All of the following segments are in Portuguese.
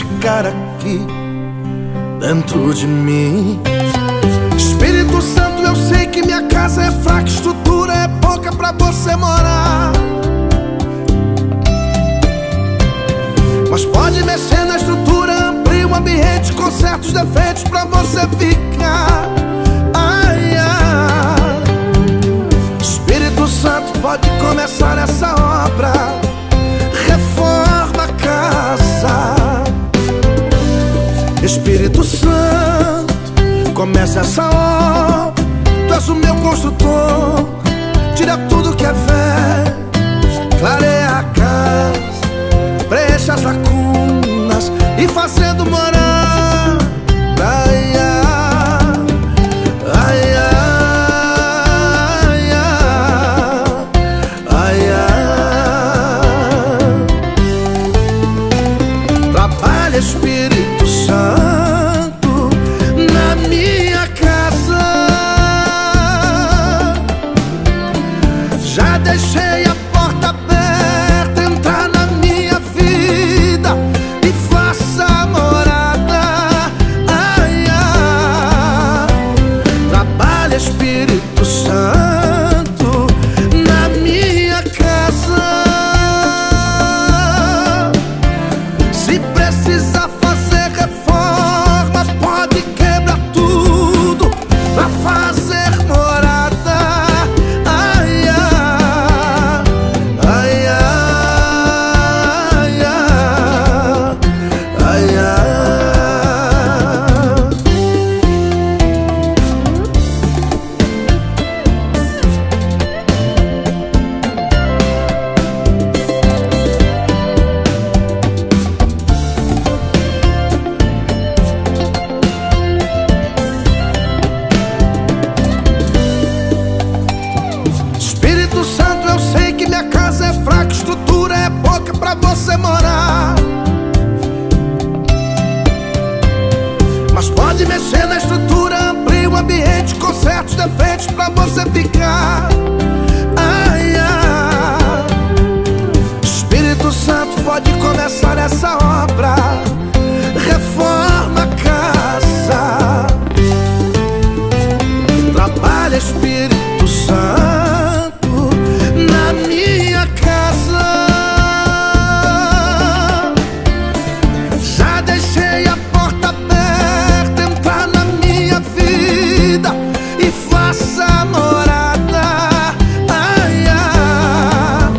ficar aqui dentro de mim. Espírito Santo, eu sei que minha casa é fraca, estrutura é pouca pra você morar, mas pode mexer na estrutura, amplia o ambiente, conserta os defeitos pra você ficar. Ai, ai. Espírito Santo, pode começar essa obra, reforma a casa. Espírito Santo, começa essa obra, tu és o meu construtor. Tira tudo que é velho, clareia a casa, preenche as lacunas e fazendo morar. Ai, ai, ai, ai, ai, ai. Trabalha, Espírito Santo, na minha casa. Já deixei a porta aberta, entrar na minha vida e faça morada. Ai, ai. Trabalha, Espírito Santo, na minha casa. Se precisar fazer reforma, pode quebrar tudo pra fazer morada. Ai, ai, ai, ai, ai, ai, ai. Espírito Santo, eu sei que minha casa é fraca, estrutura é pouca pra você morar, mas pode mexer na estrutura, amplia o ambiente, conserta os defeitos pra você ficar. Ai, ai. Espírito Santo, pode começar essa obra, reforma a casa. Trabalha, Espírito Santo, na minha casa. Já deixei a porta aberta, entrar na minha vida e faça morada. Ai, ai.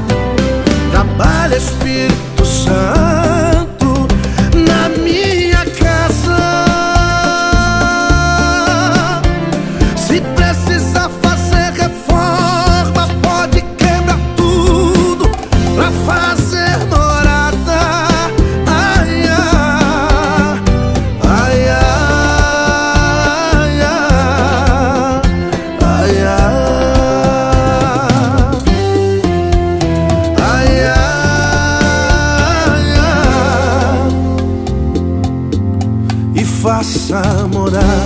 Trabalha, Espírito Santo, na minha casa. Se precisar fazer reforma, pode quebrar tudo pra fazer morada. Ai, ai, ai, ai, ai, ai, ai, ai, ai. E faça morada.